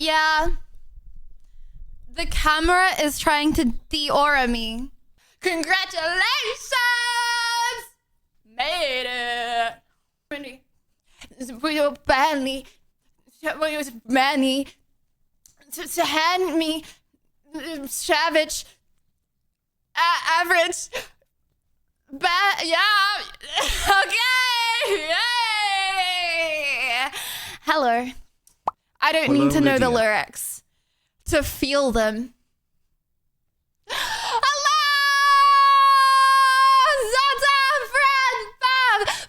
Yeah. The camera is trying to de-aura me. Congratulations! Made it. Manny to hand me savage average yeah. Okay. Yay. Hello. I don't need to know the lyrics to feel them.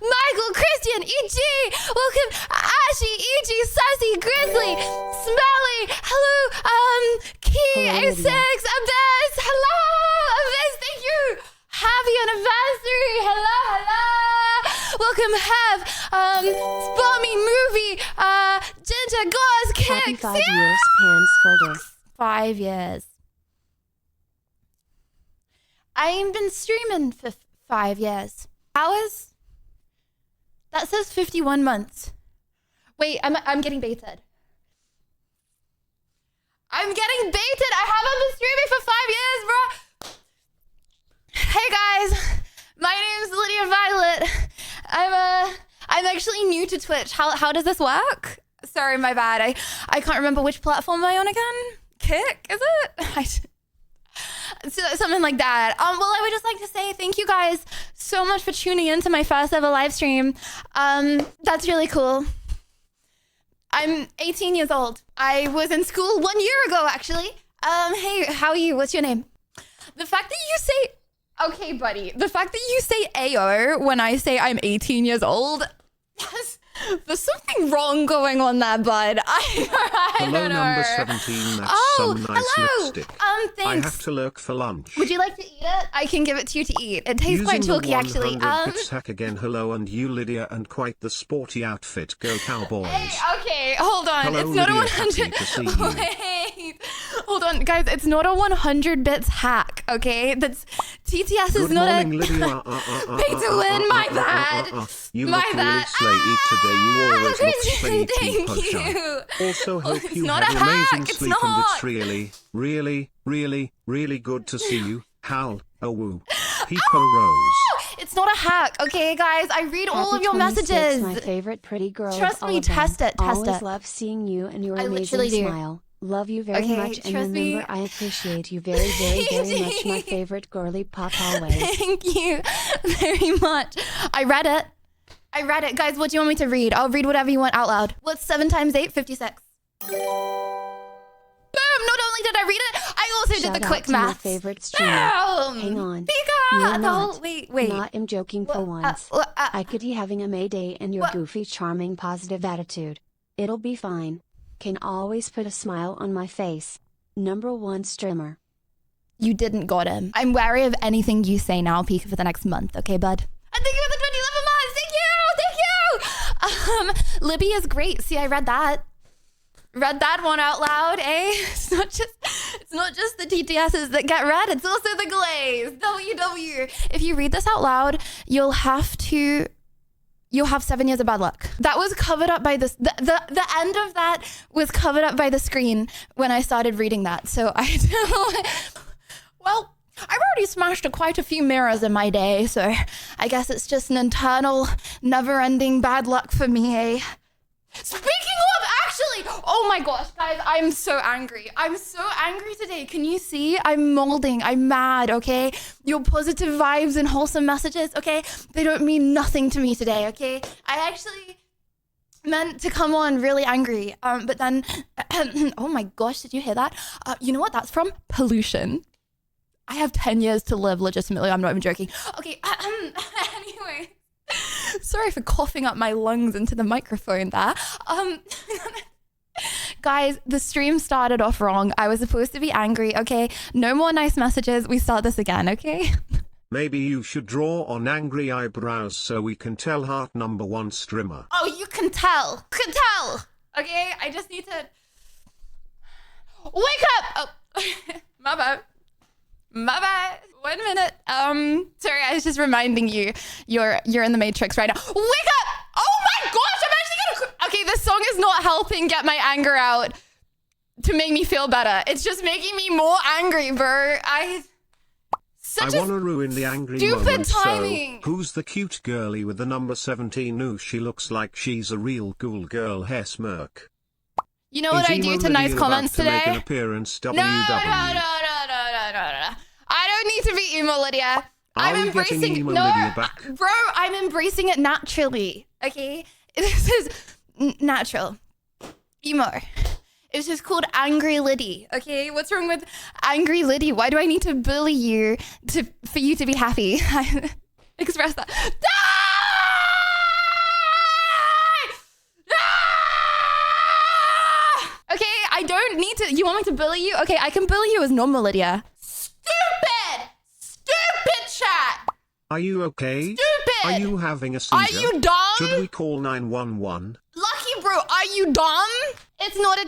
Michael, Christian, E.G. Welcome, Ashy, E.G. Sassy, Grizzly, Smelly, hello, Key, A6, Abyss, hello, Abyss, thank you. Happy anniversary, hello. Welcome, Have, Spummy Movie, Ginger, Gauze, Kicks. Happy 5 years, Pans folder. 5 years. I've been streaming for 5 years. Hours? That says 51 months. Wait, I'm getting baited. I'm getting baited. I haven't been streaming for 5 years, bro. Hey guys, my name's Lydia Violet. I'm actually new to Twitch. How does this work? Sorry, my bad. I can't remember which platform am I on again. Kick, is it? Something like that. Well, I would just like to say thank you guys so much for tuning in to my first ever live stream. That's really cool. I'm 18 years old. I was in school 1 year ago, actually. Hey, how are you? What's your name? The fact that you say, okay, buddy, the fact that you say Ayo when I say I'm 18 years old, there's something wrong going on there, bud. I don't know. Number 17, that's some nice lipstick. Thanks. I have to lurk for lunch. Would you like to eat it? I can give it to you to eat. It tastes quite chalky, actually. Bits hack again. Hello, and you, Lydia, and quite the sporty outfit. Go Cowboys. Hey, okay, hold on. Hello, it's not Lydia, a 100. Wait, hold on, guys. It's not a 100 bits hack. Okay, that's TTS is Good not morning, a Lydia. pay to win. My bad. You My look bad. really slayy today. You always look slayy. Thank you. Also, hope It's you not had a hack, amazing it's sleep, and not. it's really good to see you. Howl, oh woo. Peepo Rose. It's not a hack, okay, guys? I read all of your 26, messages. My favorite pretty girl. Trust of me, all of them. test it, test Always it. love seeing you and your I amazing literally do. smile. Love you very Okay, much, and trust me. remember, I appreciate you very, very, very much. My favorite girly pop always. Thank you very much. I read it. Guys, what do you want me to read? I'll read whatever you want out loud. What's 7 times 8? 56. Boom! Not only did I read it, I also Shout did the out quick to my math. favorite streamer. Hang on. Pika! You're No, not. wait. Not am joking for once. I could be having a Mayday and your goofy, charming, positive attitude. It'll be fine. Can always put a smile on my face. #1 streamer. You didn't got him. I'm wary of anything you say now, Pika, for the next month, okay, bud? And thank you for the 2011 months. Thank you. Libby is great. See, I read that. Read that one out loud, eh? It's not just the TTSs that get read, it's also the glaze. WW. If you read this out loud, you'll have 7 years of bad luck. That was covered up by this. The end of that was covered up by the screen when I started reading that. So I don't. Well, I've already smashed quite a few mirrors in my day, so I guess it's just an internal, never-ending bad luck for me, eh? Speaking of, actually, oh my gosh, guys, I'm so angry. I'm so angry today. Can you see? I'm molding. I'm mad, okay? Your positive vibes and wholesome messages, okay? They don't mean nothing to me today, okay? I actually meant to come on really angry, but then, oh my gosh, did you hear that? You know what that's from? Pollution. I have 10 years to live, legitimately. I'm not even joking. Okay, anyway. Sorry for coughing up my lungs into the microphone there. Guys, the stream started off wrong. I was supposed to be angry, okay? No more nice messages. We start this again, okay? Maybe you should draw on angry eyebrows so we can tell heart #1 streamer. Oh, you can tell. Okay, I just need to wake up. Oh, my bad. 1 minute. Sorry, I was just reminding you, you're in the Matrix right now. Wake up! Oh my gosh, I'm actually gonna. Okay, this song is not helping get my anger out. to make me feel better. It's just making me more angry, bro. I want to ruin the angry stupid moment. timing. So, who's the cute girlie with the number 17? Ooh, she looks like she's a real cool girl. Hair smirk. You know what I do to nice comments today? Make an appearance, WW. No. I don't need to be emo, Lydia. I'm embracing emo Lydia back? Bro, I'm embracing it naturally. Okay? This is natural. Emo. It's just called Angry Liddy, okay? What's wrong with Angry Liddy? Why do I need to bully you for you to be happy? Express that. Okay, I don't need to. You want me to bully you? Okay, I can bully you as normal, Lydia. Stupid chat. Are you okay? Stupid. Are you having a seizure? Are you dumb? Should we call 911? Lucky bro, are you dumb? It's not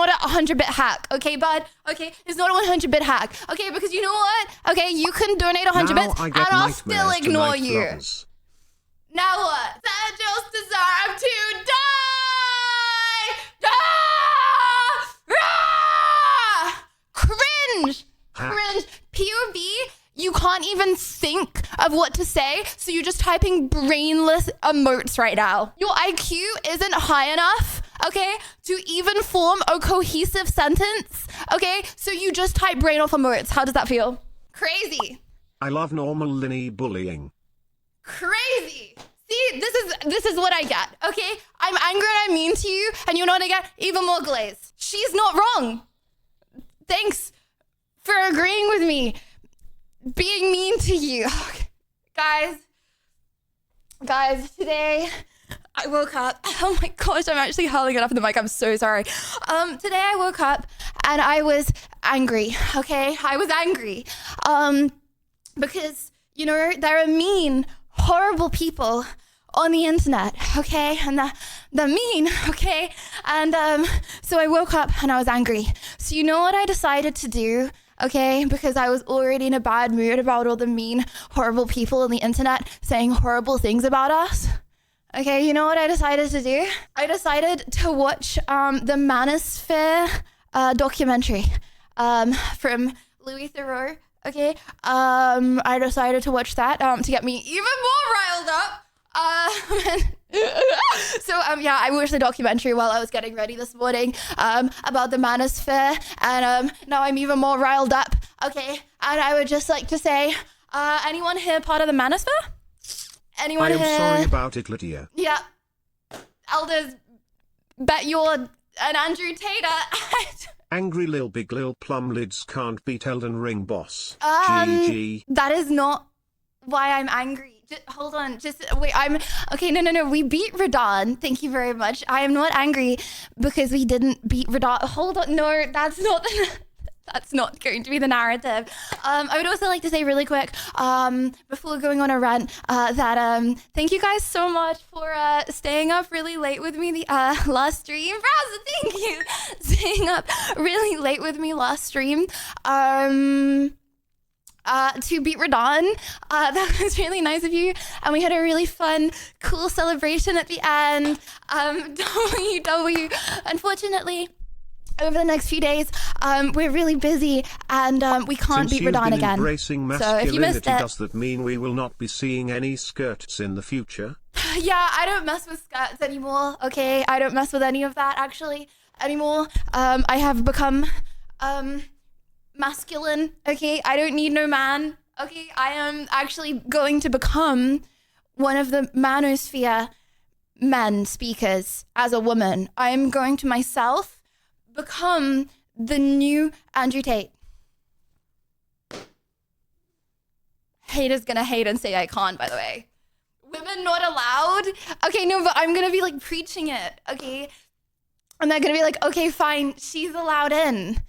a 100-bit hack, okay, bud? Okay, it's not a 100-bit hack, okay? Because you know what? Okay, you can donate 100 bits, and I'll still ignore you. Lovers. Now what? I just deserve to die. Cringe. POV. You can't even think of what to say, so you're just typing brainless emotes right now. Your IQ isn't high enough, okay, to even form a cohesive sentence, okay? So you just type brain off emotes. How does that feel? Crazy. I love normal Linny bullying. Crazy. See, this is what I get, okay? I'm angry and I'm mean to you, and you know what I get? Even more glaze. She's not wrong. Thanks for agreeing with me. Being mean to you. Guys, today I woke up. Oh my gosh, I'm actually howling it up in the mic. I'm so sorry. Today I woke up and I was angry, okay? I was angry. Because, you know, there are mean, horrible people on the internet, okay? And they're mean, okay? And so I woke up and I was angry. So you know what I decided to do? Okay, because I was already in a bad mood about all the mean, horrible people on the internet saying horrible things about us. Okay, you know what I decided to do? I decided to watch the Manosphere documentary from Louis Theroux. Okay, I decided to watch that to get me even more riled up. Yeah, I watched the documentary while I was getting ready this morning about the Manosphere, and now I'm even more riled up. Okay, and I would just like to say, anyone here part of the Manosphere? Anyone here? I am sorry about it, Lydia. Yeah, elders, bet you're an Andrew Tate. Angry Lil Big Lil Plum Lids can't beat Elden Ring boss. GG. That is not why I'm angry. Hold on, just wait. Okay. No. We beat Radon. Thank you very much. I am not angry because we didn't beat Radon. Hold on, no, that's not going to be the narrative. I would also like to say really quick, before going on a rant, that thank you guys so much for staying up really late with me the last stream. Browser, thank you, staying up really late with me last stream. To beat Radon. That was really nice of you. And we had a really fun, cool celebration at the end. WW. Unfortunately, over the next few days, we're really busy and we can't beat Radon again. Embracing so if you missed it, does that mean we will not be seeing any skirts in the future? Yeah, I don't mess with skirts anymore, okay? I don't mess with any of that, actually, anymore. I have become masculine, okay? I don't need no man, okay? I am actually going to become one of the Manosphere men speakers as a woman. I am going to myself become the new Andrew Tate. Haters gonna hate and say I can't, by the way. Women not allowed? Okay, no, but I'm gonna be like preaching it, okay? And they're gonna be like, okay, fine, she's allowed in.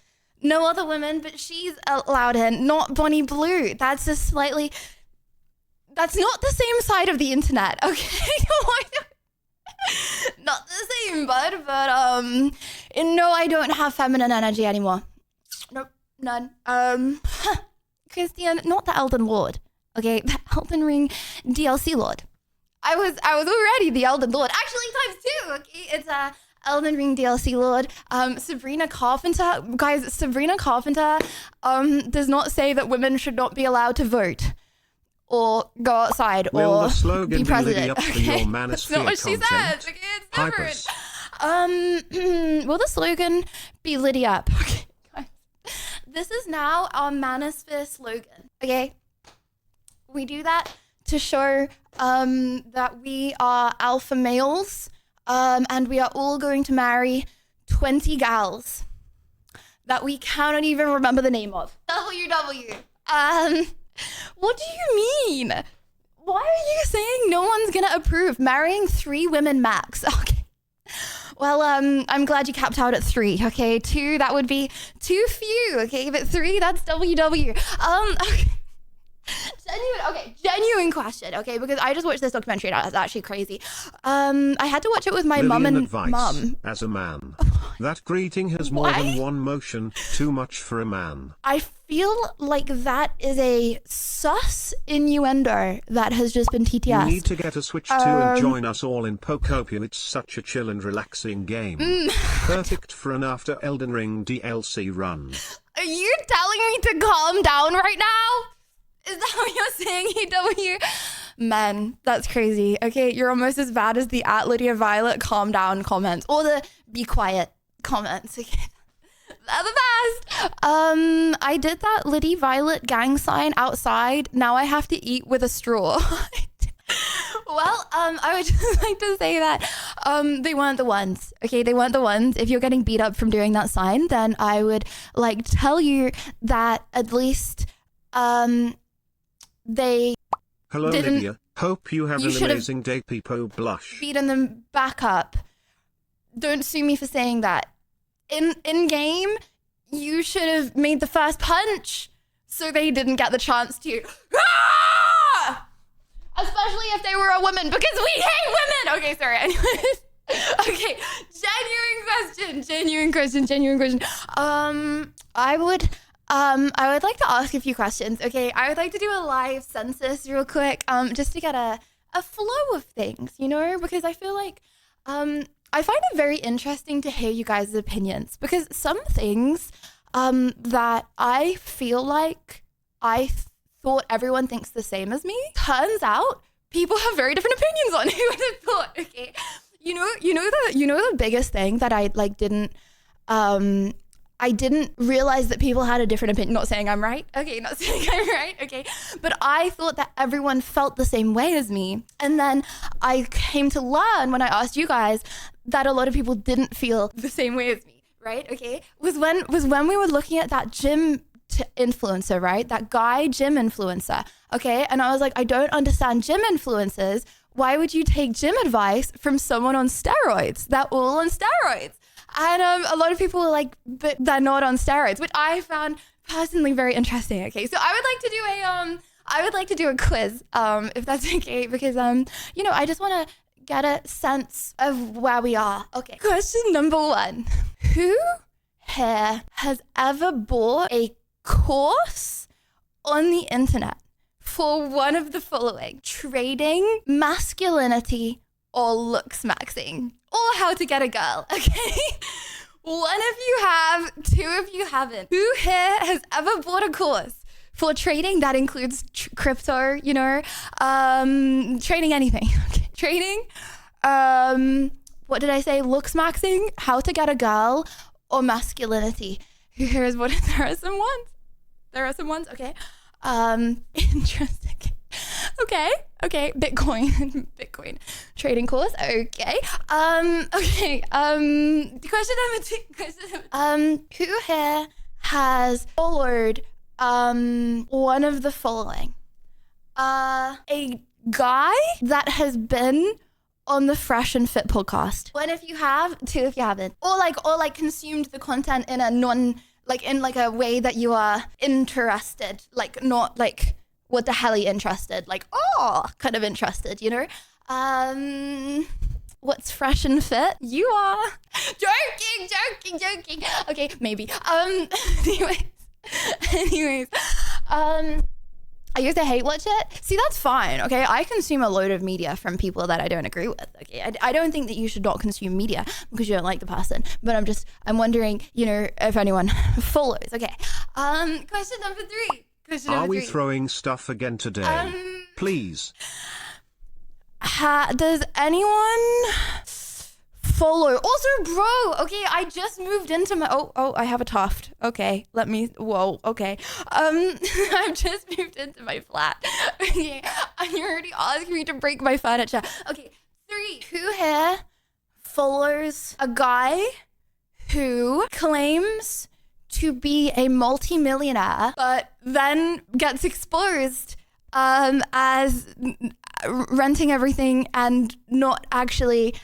No other women, but she's allowed in. Not Bonnie Blue. That's not the same side of the internet, okay? Not the same, bud, but no, I don't have feminine energy anymore. Nope, none. Christian, not the Elden Lord, okay? The Elden Ring DLC Lord. I was already the Elden Lord. Actually, times two, okay? It's Elden Ring DLC Lord, Sabrina Carpenter. Guys, Sabrina Carpenter does not say that women should not be allowed to vote or go outside Will or the slogan be president. Lydia up for your Manosphere That's not what she content? says. Okay, it's different. Hypers. Will the slogan be Lydia up? Okay, guys. This is now our Manosphere slogan. Okay, we do that to show that we are alpha males, and we are all going to marry 20 gals that we cannot even remember the name of. WW. What do you mean? Why are you saying no one's gonna approve marrying 3 women max? Okay. Well, I'm glad you capped out at 3. Okay, 2, that would be too few. Okay, but 3, that's WW. Okay. Genuine question, okay, because I just watched this documentary and it's actually crazy. I had to watch it with my mum and mum. As a man, that greeting has more than one motion, too much for a man. I feel like that is a sus innuendo that has just been TTS. You need to get a Switch 2 and join us all in Pokopia. It's such a chill and relaxing game. Perfect for an after Elden Ring DLC run. Are you telling me to calm down right now? Is that what you're saying, EW? Man, that's crazy. Okay, you're almost as bad as the @LydiaViolet calm down comments or the be quiet comments. Okay. They're the best. I did that Lydia Violet gang sign outside. Now I have to eat with a straw. Well, I would just like to say that they weren't the ones. Okay, they weren't the ones. If you're getting beat up from doing that sign, then I would like tell you that at least they Hello, didn't. Lydia. Hope you have an amazing day. People blush. Beaten them back up. Don't sue me for saying that. In game, you should have made the first punch so they didn't get the chance to. Ah! Especially if they were a woman, because we hate women. Okay, sorry. Anyways. Okay, genuine question. I would like to ask a few questions. Okay, I would like to do a live census real quick, just to get a flow of things, you know, because I feel like I find it very interesting to hear you guys' opinions, because some things that I feel like I thought everyone thinks the same as me, turns out people have very different opinions on. Who would have thought? Okay, you know the biggest thing that I didn't realize that people had a different opinion. Not saying I'm right. Okay, not saying I'm right. Okay. But I thought that everyone felt the same way as me. And then I came to learn when I asked you guys that a lot of people didn't feel the same way as me, right? Okay. Was when we were looking at that gym influencer, right? That guy gym influencer. Okay. And I was like, I don't understand gym influencers. Why would you take gym advice from someone on steroids? They're all on steroids. And a lot of people were like, but they're not on steroids, which I found personally very interesting. Okay, so I would like to do a quiz, if that's okay, because you know, I just want to get a sense of where we are. Okay, question number 1: who here has ever bought a course on the internet for one of the following: trading, masculinity, or looks maxing, or how to get a girl? Okay, 1 of you have, 2 of you haven't. Who here has ever bought a course for trading? That includes crypto, you know, trading anything. Okay, trading, what did I say? Looks maxing, how to get a girl, or masculinity? Who here has bought it? There are some ones. Okay, interesting. Okay. Bitcoin trading course. Okay. Question number 2. Who here has followed one of the following? A guy that has been on the Fresh and Fit podcast. 1 if you have, 2 if you haven't. Or like consumed the content in a in a way that you are interested, like not like what the hell are you interested? Like, oh, kind of interested, you know? What's Fresh and Fit? You are. Joking. Okay, maybe. Anyways. I I used to hate watch it. See, that's fine, okay? I consume a load of media from people that I don't agree with, okay? I don't think that you should not consume media because you don't like the person. But I'm wondering, you know, if anyone follows, okay? Question number 3. Are we throwing stuff again today? Please. Does anyone follow? Also, bro, okay, I just moved into my, I have a tuft. Okay, okay. I've just moved into my flat. Okay, and you're already asking me to break my furniture. Okay, 3. Who here follows a guy who claims to be a multi-millionaire, but then gets exposed as renting everything and not actually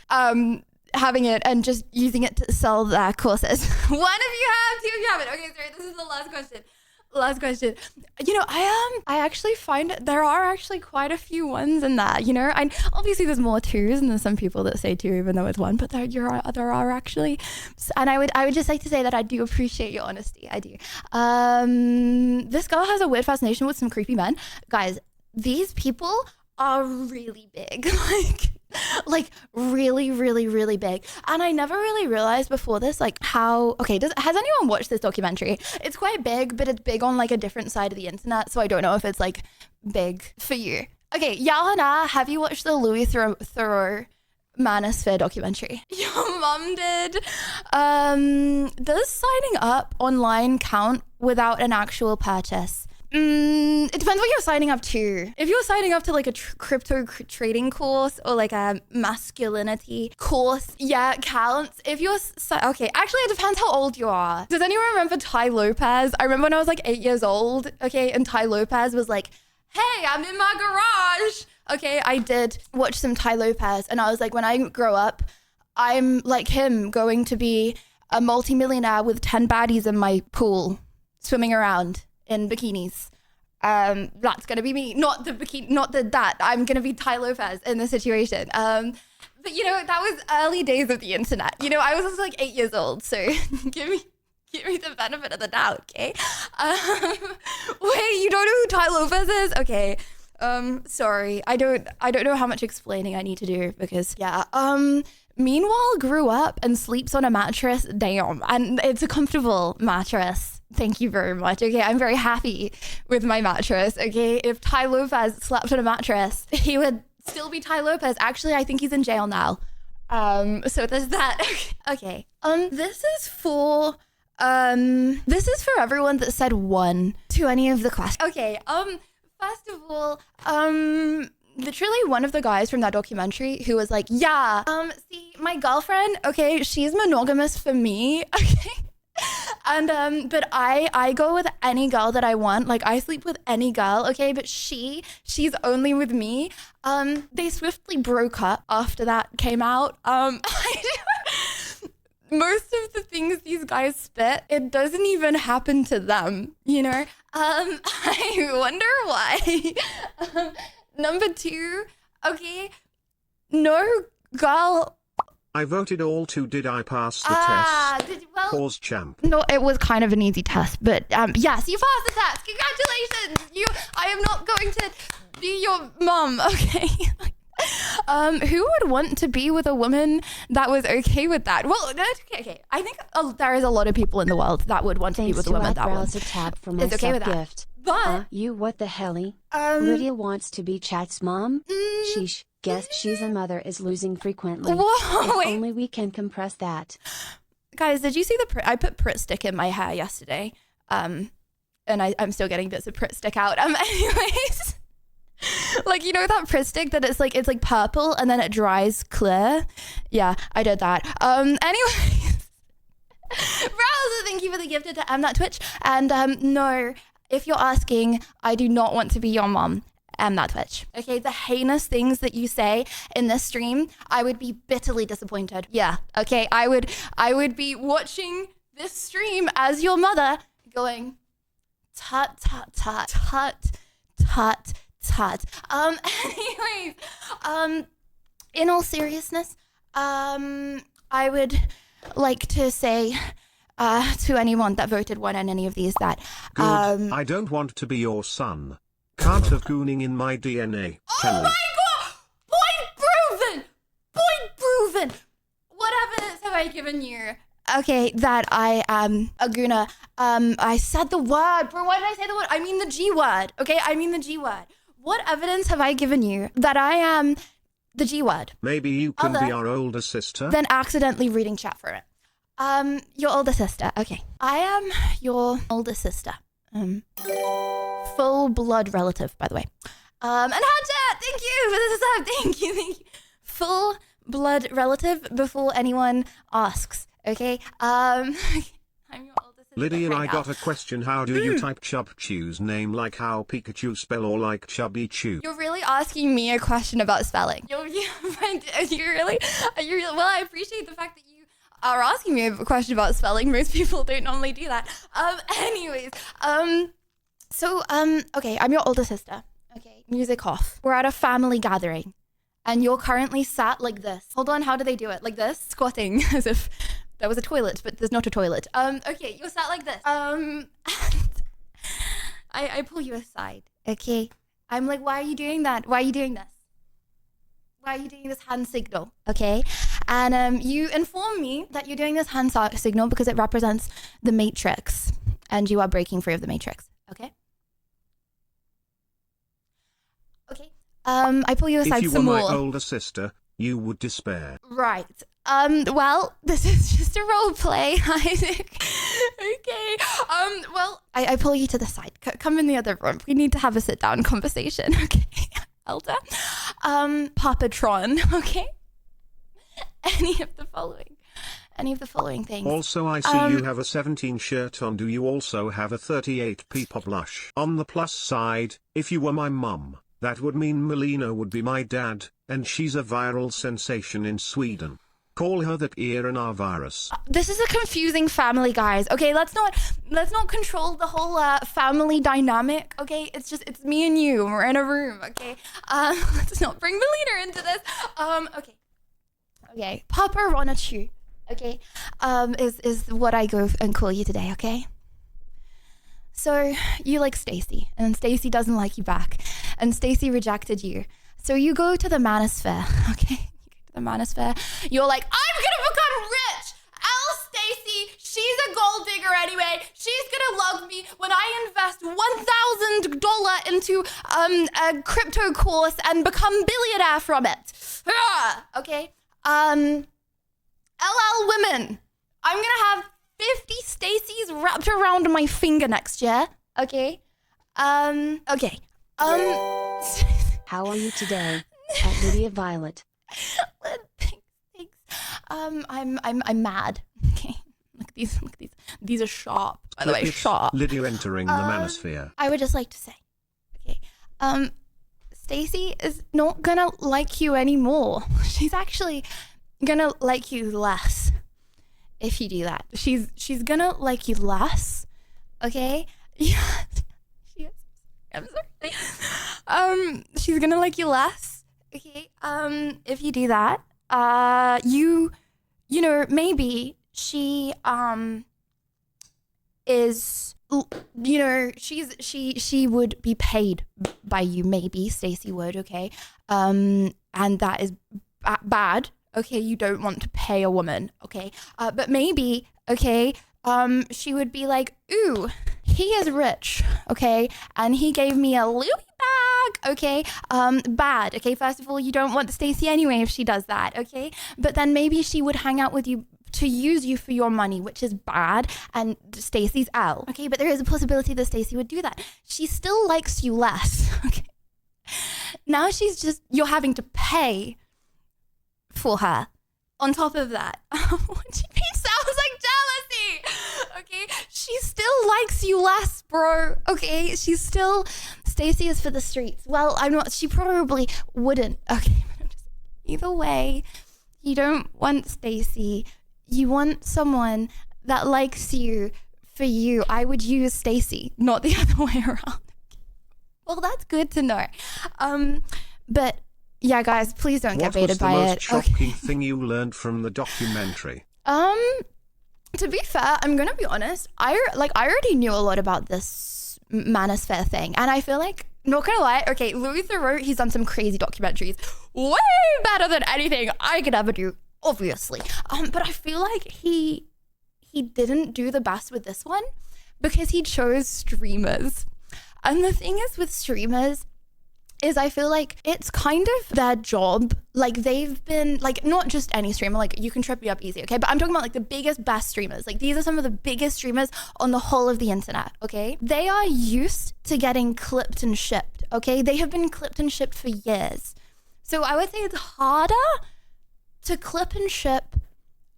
having it and just using it to sell their courses? 1 of you have, 2 of you haven't. Okay, sorry, this is the last question. You know, I actually find there are actually quite a few ones in that, you know, and obviously there's more 2s and there's some people that say 2 even though it's 1, but there are actually, and I would just like to say that I do appreciate your honesty. I do. This girl has a weird fascination with some creepy men. Guys, these people are really big, like really, really, really big. And I never really realized before this, like how, okay, has anyone watched this documentary? It's quite big, but it's big on like a different side of the internet. So I don't know if it's like big for you. Okay, Yana, have you watched the Louis Theroux Manosphere documentary? Your mom did. Does signing up online count without an actual purchase? It depends what you're signing up to. If you're signing up to like a crypto trading course or like a masculinity course, yeah, it counts. If you're, okay, actually it depends how old you are. Does anyone remember Ty Lopez? I remember when I was like 8 years old, okay, and Ty Lopez was like, hey, I'm in my garage. Okay, I did watch some Ty Lopez and I was like, when I grow up, I'm like him, going to be a multimillionaire with 10 baddies in my pool, swimming around in bikinis. That's gonna be me, not the bikini, that. I'm gonna be Ty Lopez in this situation. But you know, that was early days of the internet. You know, I was also like 8 years old, so give me the benefit of the doubt, okay? Wait, you don't know who Ty Lopez is? Okay. Sorry, I don't know how much explaining I need to do because yeah. Meanwhile, grew up and sleeps on a mattress. Damn, and it's a comfortable mattress. Thank you very much. Okay, I'm very happy with my mattress. Okay, if Ty Lopez slept on a mattress, he would still be Ty Lopez. Actually, I think he's in jail now. So there's that. Okay. This is for everyone that said 1 to any of the questions. Okay. First of all, literally one of the guys from that documentary who was like, yeah, see, my girlfriend, okay, she's monogamous for me, okay? And but I go with any girl that I want. Like I sleep with any girl, okay? But she's only with me. They swiftly broke up after that came out. Most of the things these guys spit, it doesn't even happen to them, you know? I wonder why. Number 2, okay, no girl. I voted all 2. Did I pass the test? Pause champ. No, it was kind of an easy test, but yes, you passed the test. Congratulations. I am not going to be your mom, okay? Who would want to be with a woman that was okay with that? Well, okay. I think there is a lot of people in the world that would want to be with a woman that was okay with that. Gift. But you what the helly? Lydia wants to be Chat's mom. Sheesh. Guess she's a mother is losing frequently. Whoa, if only we can compress that. Guys, did you see I put Pritt stick in my hair yesterday? And I'm still getting bits of Pritt stick out. Anyways, like, you know that Pritt stick that it's like purple and then it dries clear? Yeah, I did that. Anyways, Browser, thank you for the gifted to that Twitch. And no, if you're asking, I do not want to be your mom. That Twitch. Okay, the heinous things that you say in this stream, I would be bitterly disappointed. Yeah, okay, I would be watching this stream as your mother going, tut, tut, tut, tut, tut, tut. Anyways, in all seriousness, I would like to say to anyone that voted 1 on any of these that Good. I don't want to be your son. Can't have gooning in my DNA. Oh my god! Point proven! Point proven! What evidence have I given you? Okay, that I am a gooner. I said the word. Bro, why did I say the word? I mean the G word. Okay, I mean the G word. What evidence have I given you that I am the G word? Maybe you can be our older sister? Then accidentally reading chat for it. Your older sister. Okay. I am your older sister. Full blood relative, by the way. And Hatchet, thank you for this sub. Thank you. Full blood relative before anyone asks. Okay. I'm your older sister. Lydia, right I got a question. How do you type Chubchu's name, like how Pikachu spell, or like Chubby Chew? You're really asking me a question about spelling. Well, I appreciate the fact that you are asking me a question about spelling. Most people don't normally do that. Okay, I'm your older sister. Okay, music off. We're at a family gathering, and you're currently sat like this. Hold on, how do they do it? Like this? Squatting, as if there was a toilet, but there's not a toilet. Okay, you're sat like this. And I pull you aside, okay? I'm like, why are you doing that? Why are you doing this? Why are you doing this hand signal, okay? And you inform me that you're doing this hand signal because it represents the Matrix, and you are breaking free of the Matrix, okay? Okay, I pull you aside some more. If you were my older sister, you would despair. Right. Well, this is just a role play, Isaac. Okay. Well, I pull you to the side. Come in the other room. We need to have a sit-down conversation, okay? Elder. Papatron, okay? Any of the following things. Also, I see you have a 17 shirt on. Do you also have a 38 Peepop blush? On the plus side, if you were my mum, that would mean Melina would be my dad, and she's a viral sensation in Sweden. Call her that Irina virus. This is a confusing family, guys. Okay, let's not control the whole family dynamic. Okay, it's me and you. We're in a room. Okay, let's not bring Melina into this. Okay, Papa Ronachu. Okay, is what I go and call you today. Okay. So you like Stacy, and Stacy doesn't like you back, and Stacy rejected you. So you go to the Manosphere. Okay. The Manosphere, you're like, I'm gonna become rich. Stacy, she's a gold digger anyway. She's gonna love me when I invest $1,000 into a crypto course and become billionaire from it. Okay. LL women, I'm gonna have 50 Stacys wrapped around my finger next year. Okay. Okay. How are you today? At Lydia Violet. Thanks. I'm mad. Okay. Look at these. These are sharp. By the way, sharp. Lydia entering the Manosphere. I would just like to say, okay, Stacy is not gonna like you anymore. She's actually gonna like you less if you do that. She's gonna like you less. Okay? Yeah. She is. I'm sorry. She's gonna like you less. Okay, if you do that, you know, maybe she, is, you know, she would be paid by you, maybe, Stacy would, okay, and that is bad, okay, you don't want to pay a woman, okay, but maybe, okay, she would be like, ooh, he is rich, okay, and he gave me a Louis bag, okay, bad, okay, first of all, you don't want Stacy anyway if she does that, okay, but then maybe she would hang out with you to use you for your money, which is bad, and Stacy's L, okay, but there is a possibility that Stacy would do that. She still likes you less, okay, now you're having to pay for her. On top of that, what do you mean sounds like jealousy? Okay, she still likes you less, bro. Okay, Stacy is for the streets. Well, she probably wouldn't. Okay, either way, you don't want Stacy. You want someone that likes you for you. I would use Stacy, not the other way around. Well, that's good to know. But yeah, guys, please don't get baited by it. What was the most shocking thing you learned from the documentary? To be fair, I'm gonna be honest. I already knew a lot about this Manosphere thing, and I feel like not gonna lie, okay, Louis Theroux, he's done some crazy documentaries. Way better than anything I could ever do, obviously. But I feel like he didn't do the best with this one because he chose streamers. And the thing is with streamers is I feel like it's kind of their job. Like they've been like, not just any streamer, like you can trip me up easy, okay? But I'm talking about like the biggest, best streamers. Like these are some of the biggest streamers on the whole of the internet, okay? They are used to getting clipped and shipped, okay? They have been clipped and shipped for years. So I would say it's harder to clip and ship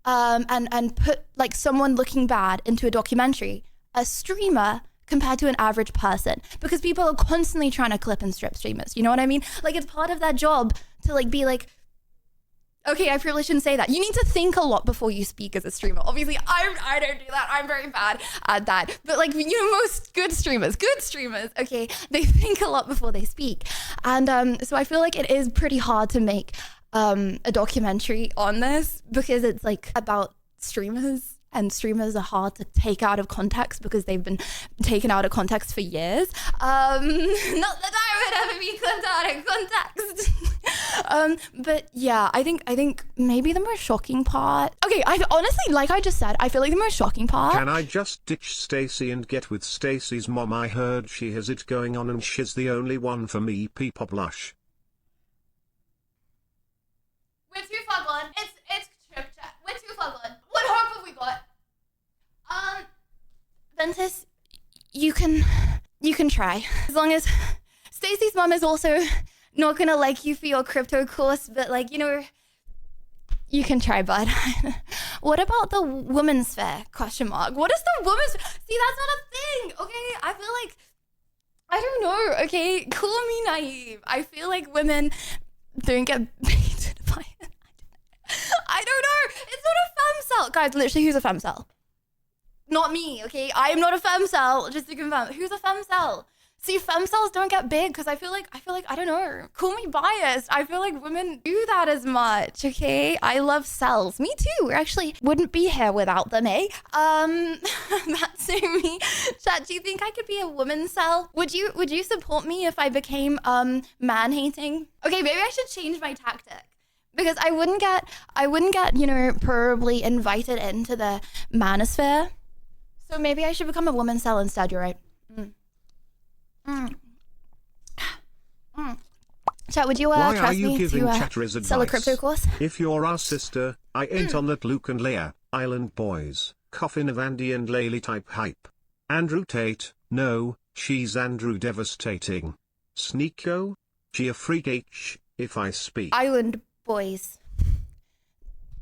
and put like someone looking bad into a documentary, a streamer, compared to an average person, because people are constantly trying to clip and strip streamers. You know what I mean? Like it's part of that job to like be like, okay, I probably shouldn't say that. You need to think a lot before you speak as a streamer. Obviously, I don't do that. I'm very bad at that. But like, you know, most good streamers, okay, they think a lot before they speak. And so I feel like it is pretty hard to make a documentary on this because it's like about streamers. And streamers are hard to take out of context because they've been taken out of context for years. Not that I would ever be clipped out of context. But yeah, I think maybe the most shocking part. Okay, I honestly, like I just said, I feel like the most shocking part. Can I just ditch Stacy and get with Stacy's mom? I heard she has it going on and she's the only one for me. People blush. We're too far gone. It's trip chat. We're too far gone. What hope have we got? Ventus, you can try. As long as Stacy's mom is also not gonna like you for your crypto course, but like, you know, you can try, bud. What about the women's fair? Question mark. What is the women's? See, that's not a thing. Okay, I feel like I don't know. Okay, call me naive. I feel like women don't get baited by it. I don't know. It's not a femcel. Guys, literally, who's a femcel? Not me, okay? I am not a femcel, just to confirm. Who's a femcel? See, femcells don't get big because I feel like, I don't know. Call me biased. I feel like women do that as much, okay? I love cells. Me too. We actually wouldn't be here without them, eh? That's me. Chat, do you think I could be a woman cell? Would you support me if I became man-hating? Okay, maybe I should change my tactic. Because I wouldn't get, you know, probably invited into the Manosphere. So maybe I should become a woman cell instead, you're right. Chat, would you trust me to sell a crypto course? If you're our sister, I ain't on that Luke and Leia, Island Boys, Coffin of Andy and Laylee type hype. Andrew Tate, no, she's Andrew Devastating. Sneeko, Gia Freak H, if I speak. Island Boys.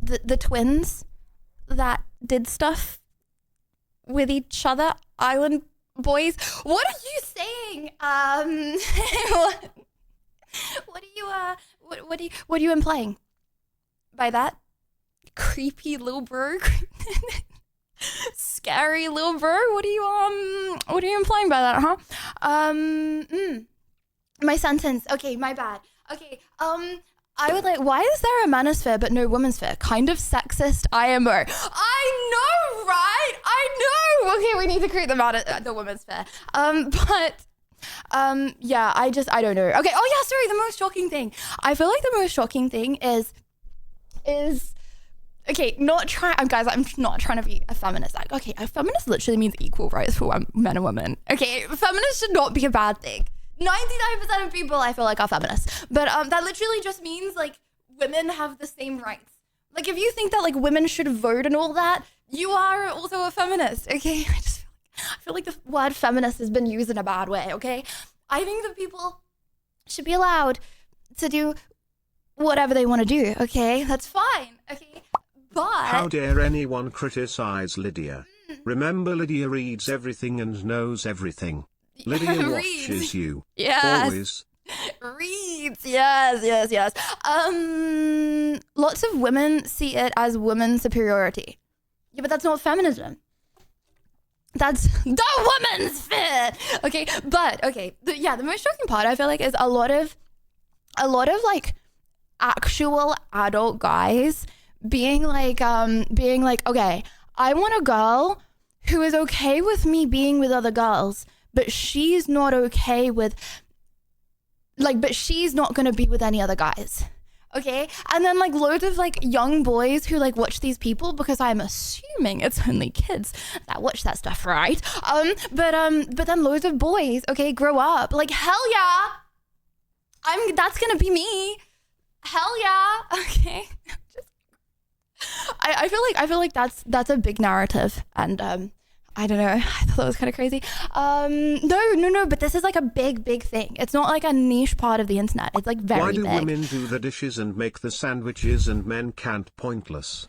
The twins that did stuff with each other, Island Boys. What are you saying? What are you implying by that? Creepy little bro? Scary little bro? What are you implying by that, huh? My sentence. Okay, my bad. Okay, I would like, why is there a manosphere but no women's sphere? Kind of sexist IMO. I know, right? I know. Okay, we need to create the women's sphere. Yeah, I don't know. Okay, oh yeah, sorry, the most shocking thing. I feel like the most shocking thing is okay, guys, I'm not trying to be a feminist. Like, okay, a feminist literally means equal rights for men and women. Okay, feminist should not be a bad thing. 99% of people I feel like are feminists, but that literally just means like women have the same rights. Like if you think that like women should vote and all that, you are also a feminist. Okay, I feel like the word feminist has been used in a bad way. Okay, I think that people should be allowed to do whatever they want to do. Okay, that's fine. Okay, but how dare anyone criticize Lydia? Remember, Lydia reads everything and knows everything. Lydia watches you. Yes. Always. Reads. Yes. Lots of women see it as women's superiority. Yeah, but that's not feminism. That's the woman's fit. Okay, but okay. The most shocking part I feel like is a lot of like actual adult guys being like, okay, I want a girl who is okay with me being with other girls, but she's not okay with Like, but she's not gonna be with any other guys. Okay, and then like loads of like young boys who like watch these people, because I'm assuming it's only kids that watch that stuff, right? But then loads of boys, okay, grow up like, hell yeah, that's gonna be me, hell yeah, okay. I feel like that's a big narrative, and I don't know. I thought that was kind of crazy. No, but this is like a big thing. It's not like a niche part of the internet. It's like very big. Why do women do the dishes and make the sandwiches and men can't? Pointless.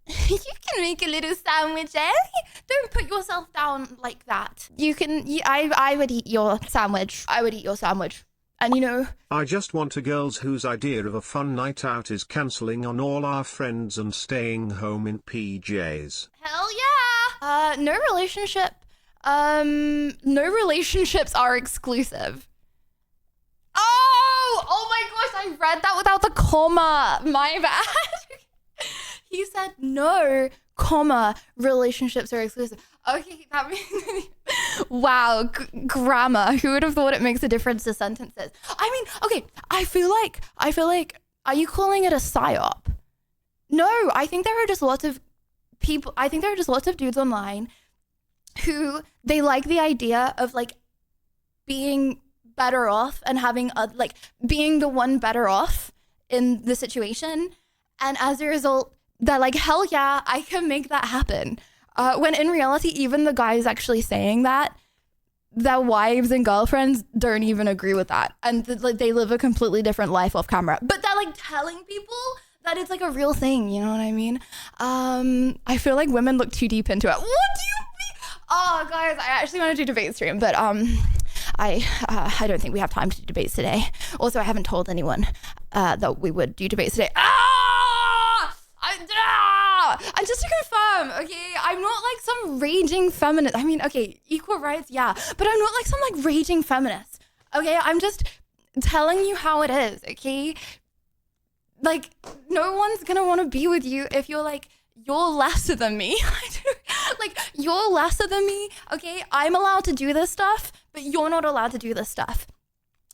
You can make a little sandwich, eh? Don't put yourself down like that. You can. I would eat your sandwich. I would eat your sandwich. And you know, I just want a girls whose idea of a fun night out is cancelling on all our friends and staying home in PJs. Hell yeah! No relationship. No relationships are exclusive. Oh my gosh, I read that without the comma. My bad. He said no, comma, relationships are exclusive. Okay, that means, wow, grammar. Who would have thought it makes a difference to sentences? I mean, okay, I feel like, are you calling it a psyop? No, I think there are just lots of people, I think there are just lots of dudes online who, they like the idea of like being better off and having like being the one better off in the situation. And as a result, they're like, hell yeah, I can make that happen. When in reality, even the guys actually saying that, their wives and girlfriends don't even agree with that. And like they live a completely different life off camera. But they're like telling people that it's like a real thing, you know what I mean? I feel like women look too deep into it. What do you mean? Oh, guys, I actually want to do debate stream, but I don't think we have time to do debates today. Also, I haven't told anyone that we would do debates today. And just to confirm, okay, I'm not like some raging feminist. I mean, okay, equal rights, yeah, but I'm not like some like raging feminist. Okay, I'm just telling you how it is. Okay, like no one's gonna want to be with you if you're like, you're lesser than me. Like you're lesser than me. Okay, I'm allowed to do this stuff, but you're not allowed to do this stuff.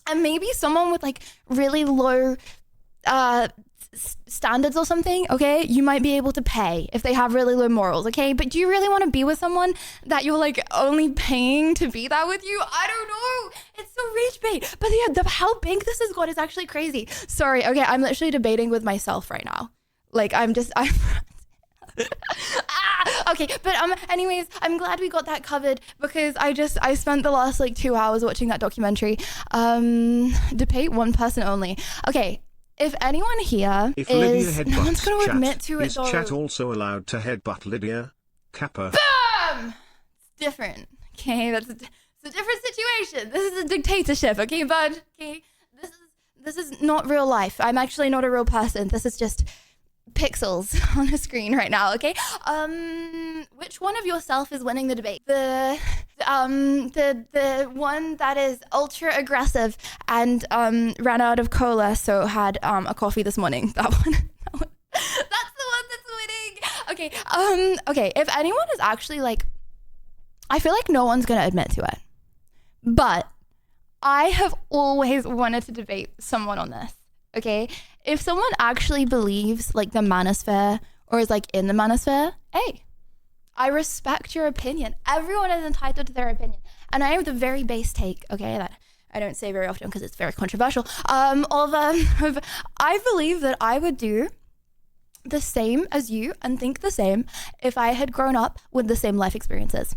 And maybe someone with like really low standards or something, okay, you might be able to pay if they have really low morals, okay? But do you really want to be with someone that you're like only paying to be that with you? I don't know. It's so rage bait. But yeah, how big this has got is actually crazy. Sorry, okay, I'm literally debating with myself right now. Like I'm okay, but anyways, I'm glad we got that covered, because I spent the last like 2 hours watching that documentary. Debate one person only. Okay. If anyone here no one's going to admit to it, is chat also allowed to headbutt Lydia? Kappa. Boom! It's different. Okay, it's a different situation. This is a dictatorship, okay, bud? Okay, this is not real life. I'm actually not a real person. This is just pixels on a screen right now, okay? Which one of yourself is winning the debate? The one that is ultra aggressive and ran out of cola, so had a coffee this morning. That one. That's the one that's winning. Okay, if anyone is actually like, I feel like no one's gonna admit to it, but I have always wanted to debate someone on this. Okay, if someone actually believes like the Manosphere or is like in the Manosphere, hey, I respect your opinion. Everyone is entitled to their opinion. And I have the very base take, okay, that I don't say very often because it's very controversial, I believe that I would do the same as you and think the same if I had grown up with the same life experiences.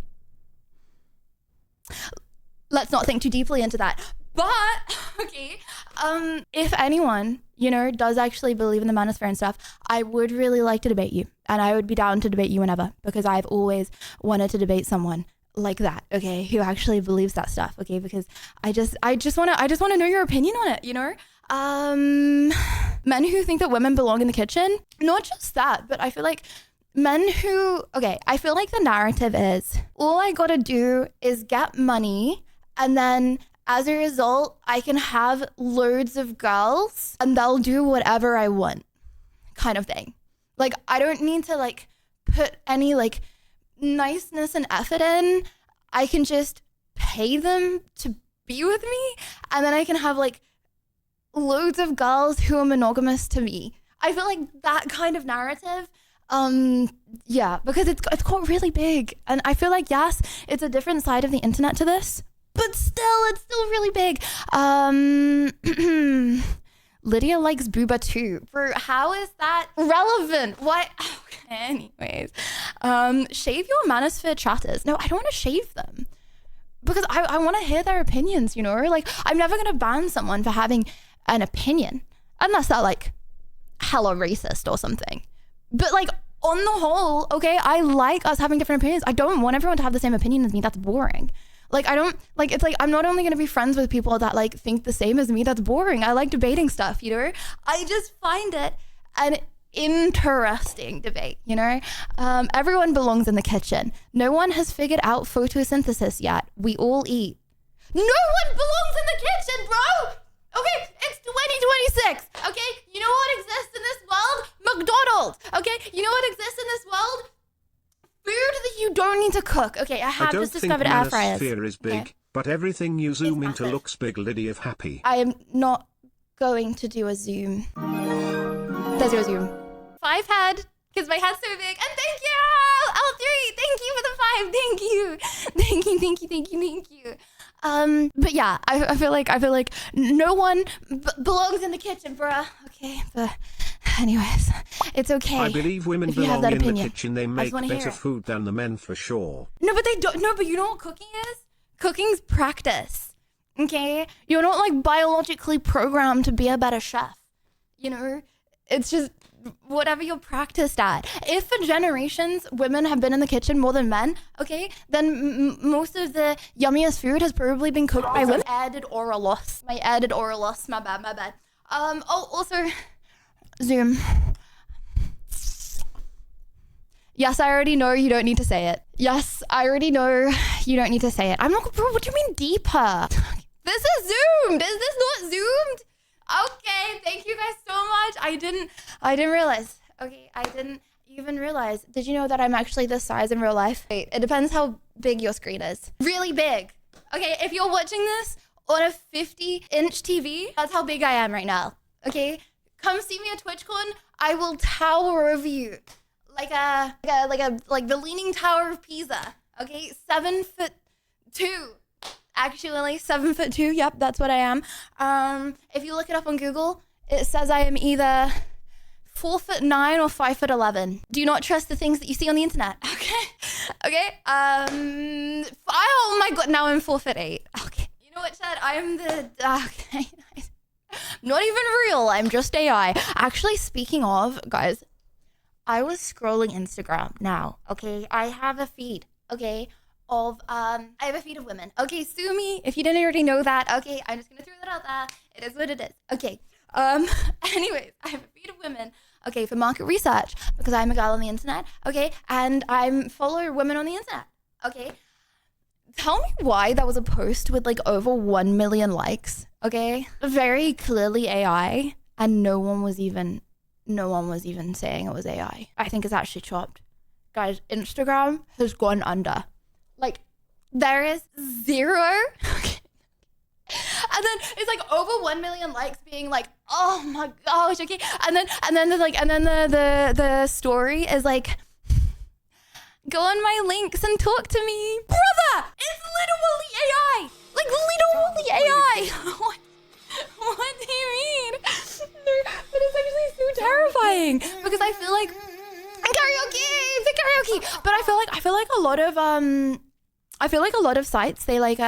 Let's not think too deeply into that. But, okay, if anyone, you know, does actually believe in the Manosphere and stuff, I would really like to debate you. And I would be down to debate you whenever, because I've always wanted to debate someone like that, okay, who actually believes that stuff, okay, because I just want to know your opinion on it, you know? Men who think that women belong in the kitchen, not just that, but I feel like men who, okay, I feel like the narrative is, all I gotta do is get money, and then as a result, I can have loads of girls and they'll do whatever I want, kind of thing. Like, I don't need to like put any like niceness and effort in. I can just pay them to be with me, and then I can have like loads of girls who are monogamous to me. I feel like that kind of narrative, yeah, because it's got really big. And I feel like, yes, it's a different side of the internet to this, but still, it's still really big. Lydia likes booba too. Bro, how is that relevant? What? Okay, anyways, shave your Manosphere chatters. No, I don't want to shave them because I want to hear their opinions, you know? Like, I'm never going to ban someone for having an opinion unless they're like hella racist or something. But like, on the whole, okay, I like us having different opinions. I don't want everyone to have the same opinion as me. That's boring. Like, I don't, like, it's like, I'm not only going to be friends with people that, like, think the same as me. That's boring. I like debating stuff, you know? I just find it an interesting debate, you know? Everyone belongs in the kitchen. No one has figured out photosynthesis yet. We all eat. No one belongs in the kitchen, bro! Okay, it's 2026, okay? You know what exists in this world? McDonald's, okay? You know what exists in this world? Food that you don't need to cook. Okay, I have just discovered air fryers. I don't think Manosphere is big, okay, but everything you zoom into looks big, Lydia of happy. I am not going to do a zoom. Let's do a zoom. 5 head, because my head's so big. And thank you, L3. Thank you for the 5. Thank you. Thank you, thank you, thank you, thank you. But yeah, I feel like no one belongs in the kitchen, bruh. Okay, but anyways, it's okay. I believe women belong in the kitchen. They make better food than the men for sure. No, but they don't. No, but you know what cooking is? Cooking's practice. Okay, you're not like biologically programmed to be a better chef. You know, it's just whatever you're practiced at. If for generations women have been in the kitchen more than men, okay, then most of the yummiest food has probably been cooked by women. Added oral loss. My bad. Oh, also, Zoom. Yes, I already know you don't need to say it. Yes, I already know you don't need to say it. I'm not, bro, what do you mean deeper? This is zoomed. Is this not zoomed? Okay, thank you guys so much. I didn't realize. Okay, I didn't even realize. Did you know that I'm actually this size in real life? Wait, it depends how big your screen is. Really big. Okay, if you're watching this on a 50-inch TV, that's how big I am right now. Okay, come see me at TwitchCon. I will tower over you like the Leaning Tower of Pisa. Okay, 7'2". Actually, 7'2". Yep, that's what I am. If you look it up on Google, it says I am either 4'9" or 5'11". Do not trust the things that you see on the internet. Okay. Oh my god, now I'm 4'8". Okay. You know what, Chad? I am the. Okay. Not even real. I'm just AI. Actually, speaking of, guys, I was scrolling Instagram now. Okay, I have a feed. Okay. I have a feed of women. Okay, sue me if you didn't already know that. Okay, I'm just gonna throw that out there. It is what it is. Okay. Anyways, I have a feed of women. Okay, for market research because I'm a girl on the internet. Okay, and I follow women on the internet. Okay, tell me why that was a post with like over 1 million likes. Okay, very clearly AI, and no one was even saying it was AI. I think it's actually chopped. Guys, Instagram has gone under. Like, there is 0. Okay. And then it's like over 1 million likes being like, oh my gosh, okay. And then there's like, and then the story is like, go on my links and talk to me. Brother, it's literally AI. Like literally AI. What do you mean? But it's actually so terrifying because I feel like karaoke. But I feel like a lot of sites, they like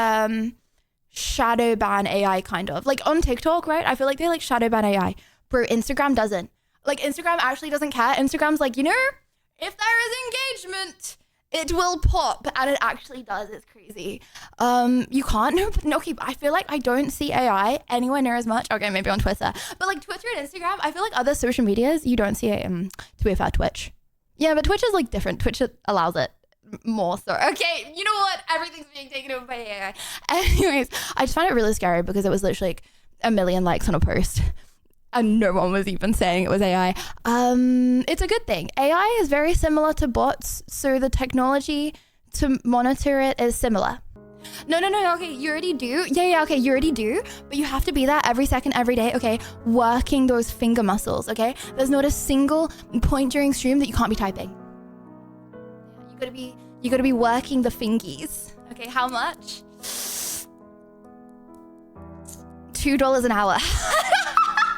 shadow ban AI kind of. Like on TikTok, right? I feel like they like shadow ban AI. Bro, Instagram doesn't. Like Instagram actually doesn't care. Instagram's like, you know, if there is engagement, it will pop. And it actually does. It's crazy. You can't. No, okay, I feel like I don't see AI anywhere near as much. Okay, maybe on Twitter. But like Twitter and Instagram, I feel like other social medias, you don't see it to be fair, Twitch. Yeah, but Twitch is like different. Twitch allows it more so. Okay, you know what? Everything's being taken over by AI. Anyways, I just find it really scary because it was literally like 1 million likes on a post and no one was even saying it was AI. It's a good thing. AI is very similar to bots, so the technology to monitor it is similar. No, okay, you already do. Yeah, okay, you already do. But you have to be there every second, every day, okay? Working those finger muscles, okay? There's not a single point during stream that you can't be typing. You gotta be working the fingies. Okay, how much? $2 an hour.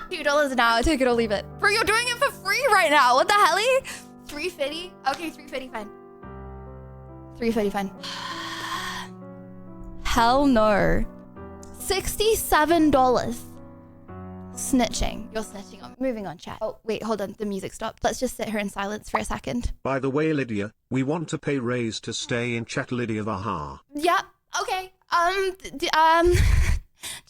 $2 an hour, take it or leave it. Bro, you're doing it for free right now. What the hell? $3.50? Okay, $3.50, fine. $3.50, fine. Hell no. $67. Snitching. You're snitching on me. Moving on, chat. Oh, wait, hold on. The music stopped. Let's just sit here in silence for a second. By the way, Lydia, we want to pay raise to stay in chat, Lydia Vaha. Yep. Okay.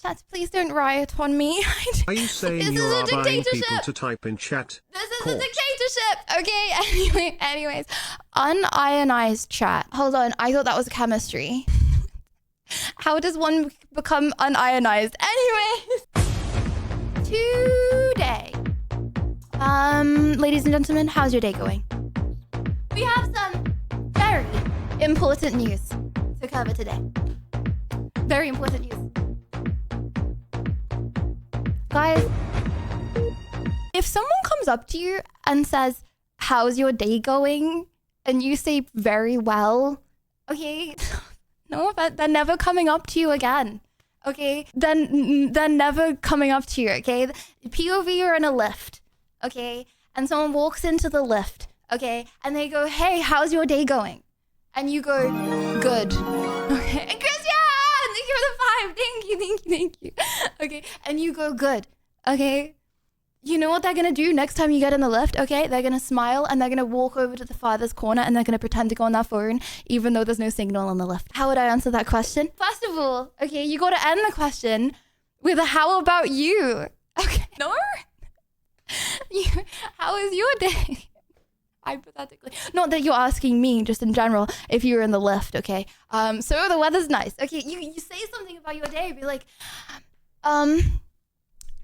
Chat, please don't riot on me. Are you saying you are buying people to type in chat? This is a dictatorship. Okay, anyways. Unionized chat. Hold on, I thought that was chemistry. How does one become unionized? Anyways. Today. Ladies and gentlemen, how's your day going? We have some very important news to cover today. Very important news. Guys, if someone comes up to you and says, how's your day going? And you say very well, okay? No, but they're never coming up to you again. Okay? Then they're never coming up to you, okay? POV, you're in a lift, okay? And someone walks into the lift, okay? And they go, hey, how's your day going? And you go, good. Okay? And Chris, yeah! Thank you for the 5. Thank you. Okay? And you go, good. Okay? You know what they're gonna do next time you get in the lift, okay? They're gonna smile and they're gonna walk over to the farthest corner and they're gonna pretend to go on their phone even though there's no signal on the lift. How would I answer that question? First of all, okay, you gotta end the question with a how about you? Okay, no? How is your day? Hypothetically. Not that you're asking me, just in general, if you were in the lift, okay? So the weather's nice. Okay, you say something about your day, be like,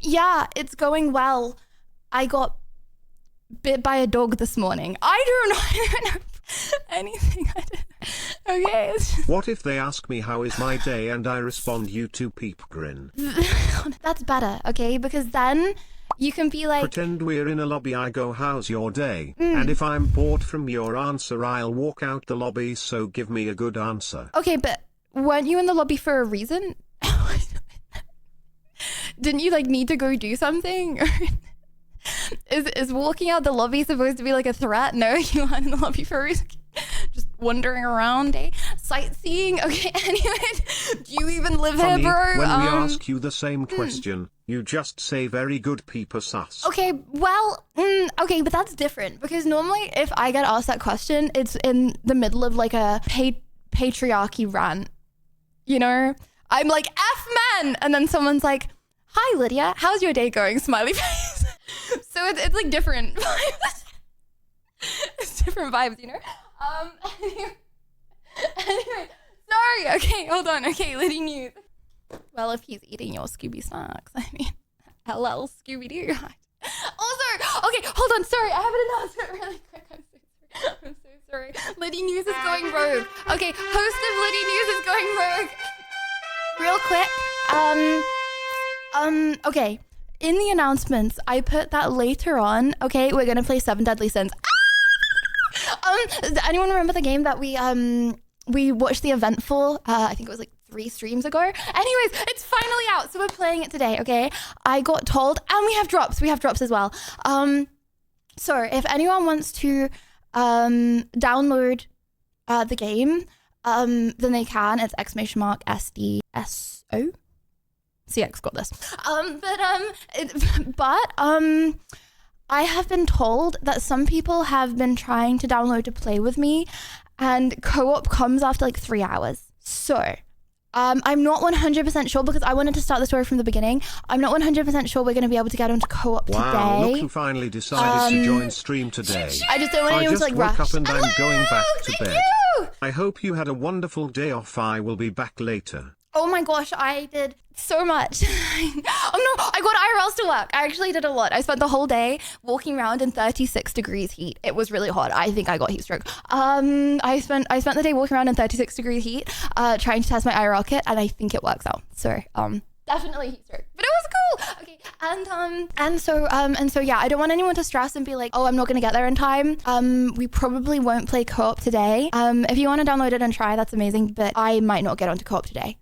yeah, it's going well. I got bit by a dog this morning. I don't know anything. Okay. What if they ask me how is my day and I respond you two peep grin? That's better, okay? Because then you can be like... Pretend we're in a lobby, I go, how's your day? And if I'm bored from your answer, I'll walk out the lobby, so give me a good answer. Okay, but weren't you in the lobby for a reason? Didn't you like need to go do something? Is walking out the lobby supposed to be like a threat? No, you aren't in the lobby for a reason. Just wandering around, eh? Sightseeing? Okay, anyway, do you even live here, bro? When we ask you the same question, you just say very good people sus. Okay, well, okay, but that's different because normally if I get asked that question, it's in the middle of like a patriarchy rant, you know? I'm like, F men! And then someone's like, hi, Lydia, how's your day going? Smiley face. So it's like different vibes. It's different vibes, you know? Anyway, sorry. Okay, hold on. Okay, Liddy news. Well, if he's eating your Scooby snacks, I mean, hello, Scooby-Doo. Also, okay, hold on. Sorry, I have an announcement really quick. I'm so sorry. Liddy News is going rogue. Okay, host of Liddy News is going rogue. Real quick, okay, in the announcements, I put that later on, okay, we're gonna play 7 Deadly Sins. Does anyone remember the game that we watched the event for, I think it was like 3 streams ago? Anyways, it's finally out, so we're playing it today, okay? I got told, and we have drops as well. So if anyone wants to download the game, then they can. It's !SDSO. CX got this. But I have been told that some people have been trying to download to play with me, and co-op comes after like 3 hours. So I'm not 100% sure because I wanted to start the story from the beginning. I'm not 100% sure we're going to be able to get onto co-op today. Wow, look who finally decided to join stream today. I just don't want anyone to like rush. I just woke up and I'm going back to bed. You! I hope you had a wonderful day off. I will be back later. Oh my gosh, I did so much. Oh no, I got IRLs to work. I actually did a lot. I spent the whole day walking around in 36 degrees heat. It was really hot. I think I got heat stroke. I spent the day walking around in 36 degrees heat, trying to test my IRL kit, and I think it works out. So, definitely heat stroke, but it was cool. Okay, and so yeah, I don't want anyone to stress and be like, oh, I'm not gonna get there in time. We probably won't play co-op today. If you want to download it and try, that's amazing, but I might not get onto co-op today.